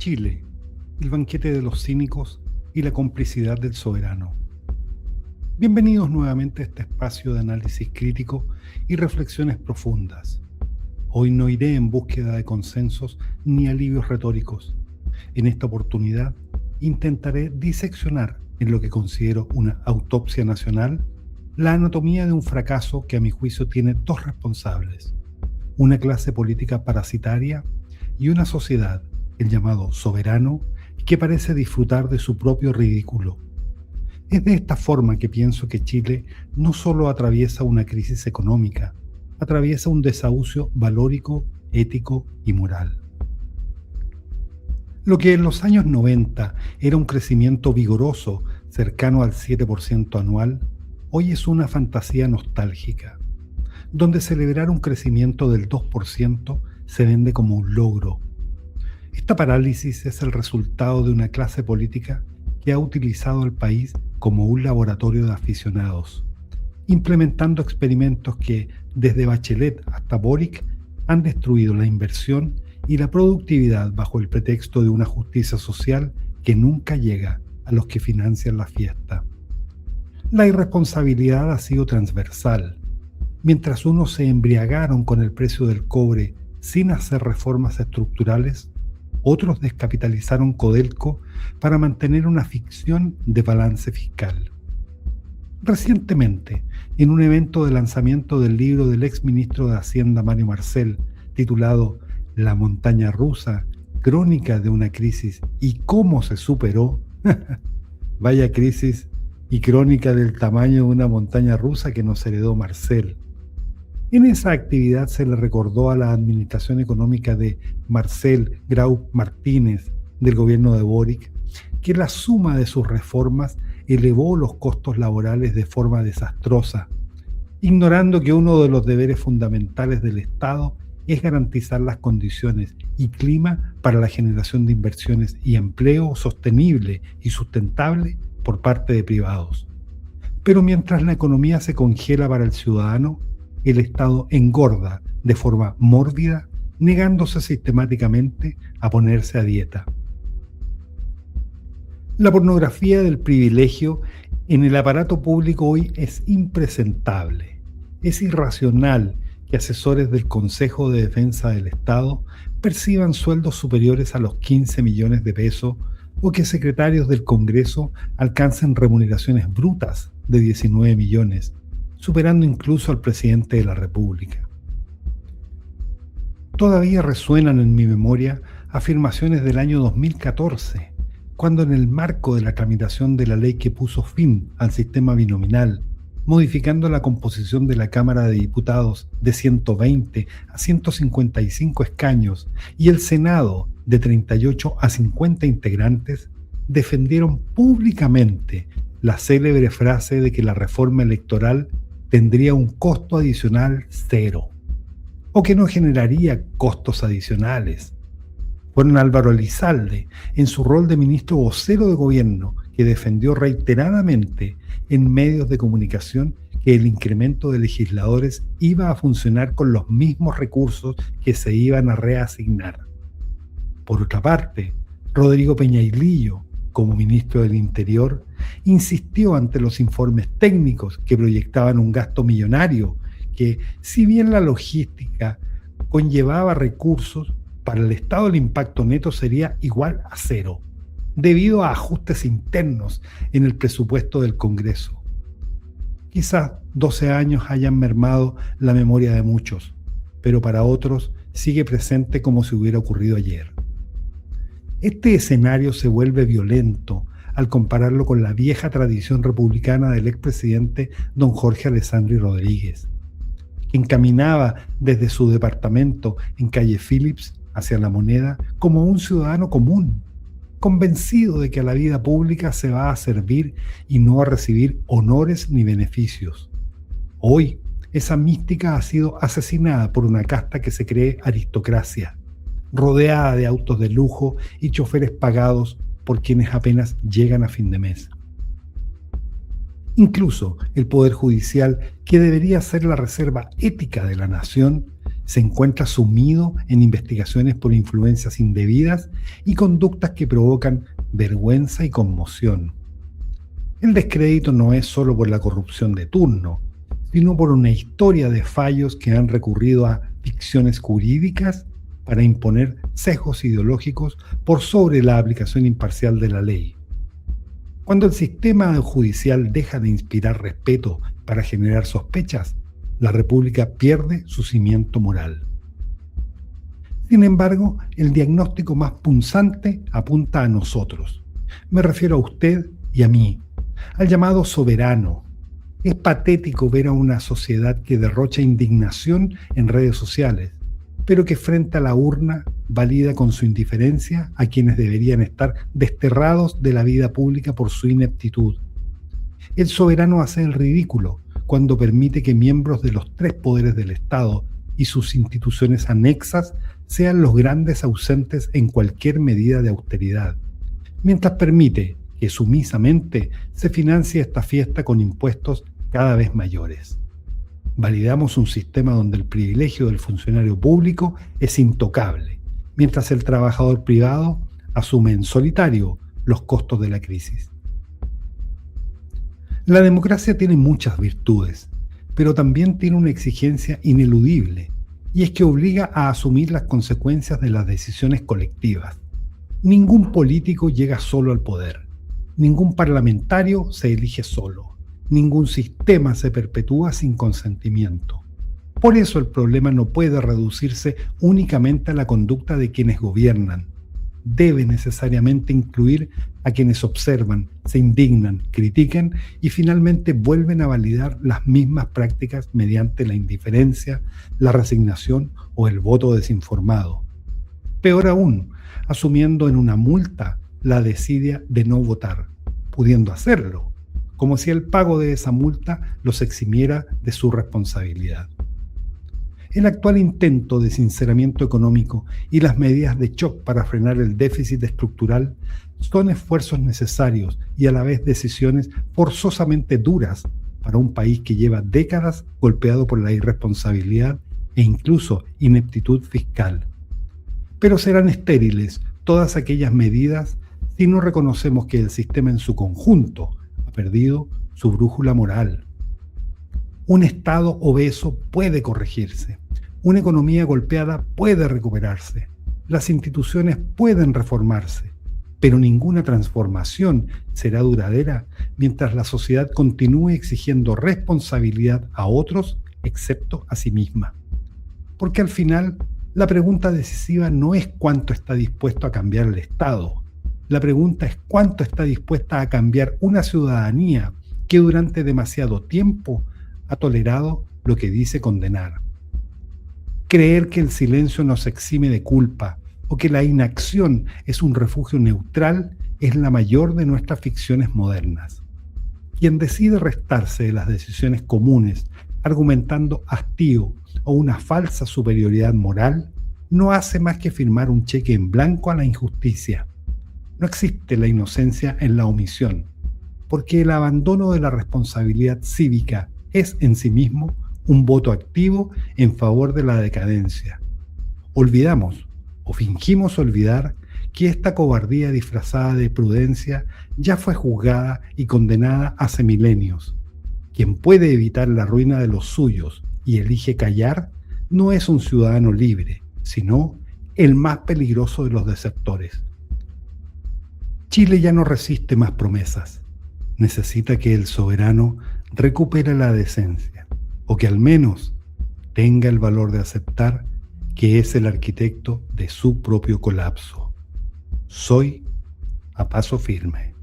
Chile, el banquete de los cínicos y la complicidad del soberano. Bienvenidos nuevamente a este espacio de análisis crítico y reflexiones profundas. Hoy no iré en búsqueda de consensos ni alivios retóricos. En esta oportunidad intentaré diseccionar en lo que considero una autopsia nacional la anatomía de un fracaso que a mi juicio tiene dos responsables: una clase política parasitaria y una sociedad, el llamado soberano, que parece disfrutar de su propio ridículo. Es de esta forma que pienso que Chile no solo atraviesa una crisis económica, atraviesa un desahucio valórico, ético y moral. Lo que en los años 90 era un crecimiento vigoroso, cercano al 7% anual, hoy es una fantasía nostálgica, donde celebrar un crecimiento del 2% se vende como un logro. Esta parálisis es el resultado de una clase política que ha utilizado al país como un laboratorio de aficionados, implementando experimentos que, desde Bachelet hasta Boric, han destruido la inversión y la productividad bajo el pretexto de una justicia social que nunca llega a los que financian la fiesta. La irresponsabilidad ha sido transversal. Mientras unos se embriagaron con el precio del cobre sin hacer reformas estructurales, otros descapitalizaron Codelco para mantener una ficción de balance fiscal. Recientemente, en un evento de lanzamiento del libro del exministro de Hacienda Mario Marcel, titulado La montaña rusa, crónica de una crisis y cómo se superó, vaya crisis y crónica del tamaño de una montaña rusa que nos heredó Marcel. En esa actividad se le recordó a la administración económica de Marcel Grau Martínez del gobierno de Boric que la suma de sus reformas elevó los costos laborales de forma desastrosa, ignorando que uno de los deberes fundamentales del Estado es garantizar las condiciones y clima para la generación de inversiones y empleo sostenible y sustentable por parte de privados. Pero mientras la economía se congela para el ciudadano, el Estado engorda de forma mórbida, negándose sistemáticamente a ponerse a dieta. La pornografía del privilegio en el aparato público hoy es impresentable. Es irracional que asesores del Consejo de Defensa del Estado perciban sueldos superiores a los 15 millones de pesos o que secretarios del Congreso alcancen remuneraciones brutas de 19 millones, superando incluso al presidente de la República. Todavía resuenan en mi memoria afirmaciones del año 2014, cuando en el marco de la tramitación de la ley que puso fin al sistema binominal, modificando la composición de la Cámara de Diputados de 120 a 155 escaños y el Senado de 38 a 50 integrantes, defendieron públicamente la célebre frase de que la reforma electoral tendría un costo adicional cero, o que no generaría costos adicionales. Fueron Álvaro Elizalde, en su rol de ministro vocero de gobierno, que defendió reiteradamente en medios de comunicación que el incremento de legisladores iba a funcionar con los mismos recursos que se iban a reasignar. Por otra parte, Rodrigo Peñailillo, como ministro del Interior, insistió ante los informes técnicos que proyectaban un gasto millonario que, si bien la logística conllevaba recursos, para el Estado el impacto neto sería igual a cero, debido a ajustes internos en el presupuesto del Congreso. Quizás 12 años hayan mermado la memoria de muchos, pero para otros sigue presente como si hubiera ocurrido ayer. Este escenario se vuelve violento al compararlo con la vieja tradición republicana del expresidente don Jorge Alessandri Rodríguez, quien caminaba desde su departamento en calle Phillips hacia La Moneda como un ciudadano común, convencido de que a la vida pública se va a servir y no a recibir honores ni beneficios. Hoy, esa mística ha sido asesinada por una casta que se cree aristocracia, rodeada de autos de lujo y choferes pagados por quienes apenas llegan a fin de mes. Incluso el Poder Judicial, que debería ser la reserva ética de la nación, se encuentra sumido en investigaciones por influencias indebidas y conductas que provocan vergüenza y conmoción. El descrédito no es solo por la corrupción de turno, sino por una historia de fallos que han recurrido a ficciones jurídicas para imponer sesgos ideológicos por sobre la aplicación imparcial de la ley. Cuando el sistema judicial deja de inspirar respeto para generar sospechas, la República pierde su cimiento moral. Sin embargo, el diagnóstico más punzante apunta a nosotros. Me refiero a usted y a mí, al llamado soberano. Es patético ver a una sociedad que derrocha indignación en redes sociales, pero que frente a la urna valida con su indiferencia a quienes deberían estar desterrados de la vida pública por su ineptitud. El soberano hace el ridículo cuando permite que miembros de los tres poderes del Estado y sus instituciones anexas sean los grandes ausentes en cualquier medida de austeridad, mientras permite que sumisamente se financie esta fiesta con impuestos cada vez mayores. Validamos un sistema donde el privilegio del funcionario público es intocable, mientras el trabajador privado asume en solitario los costos de la crisis. La democracia tiene muchas virtudes, pero también tiene una exigencia ineludible, y es que obliga a asumir las consecuencias de las decisiones colectivas. Ningún político llega solo al poder, ningún parlamentario se elige solo, ningún sistema se perpetúa sin consentimiento. Por eso el problema no puede reducirse únicamente a la conducta de quienes gobiernan. Debe necesariamente incluir a quienes observan, se indignan, critican y finalmente vuelven a validar las mismas prácticas mediante la indiferencia, la resignación o el voto desinformado. Peor aún, asumiendo en una multa la desidia de no votar, pudiendo hacerlo, como si el pago de esa multa los eximiera de su responsabilidad. El actual intento de sinceramiento económico y las medidas de shock para frenar el déficit estructural son esfuerzos necesarios y a la vez decisiones forzosamente duras para un país que lleva décadas golpeado por la irresponsabilidad e incluso ineptitud fiscal. Pero serán estériles todas aquellas medidas si no reconocemos que el sistema en su conjunto ha perdido su brújula moral. Un Estado obeso puede corregirse, una economía golpeada puede recuperarse, las instituciones pueden reformarse, pero ninguna transformación será duradera mientras la sociedad continúe exigiendo responsabilidad a otros excepto a sí misma. Porque al final, la pregunta decisiva no es cuánto está dispuesto a cambiar el Estado, la pregunta es cuánto está dispuesta a cambiar una ciudadanía que durante demasiado tiempo ha tolerado lo que dice condenar. Creer que el silencio nos exime de culpa o que la inacción es un refugio neutral es la mayor de nuestras ficciones modernas. Quien decide restarse de las decisiones comunes argumentando hastío o una falsa superioridad moral no hace más que firmar un cheque en blanco a la injusticia. No existe la inocencia en la omisión, porque el abandono de la responsabilidad cívica es en sí mismo un voto activo en favor de la decadencia. Olvidamos o fingimos olvidar que esta cobardía disfrazada de prudencia ya fue juzgada y condenada hace milenios. Quien puede evitar la ruina de los suyos y elige callar no es un ciudadano libre, sino el más peligroso de los desertores. Chile ya no resiste más promesas. Necesita que el soberano recupere la decencia, o que al menos tenga el valor de aceptar que es el arquitecto de su propio colapso. Soy a paso firme.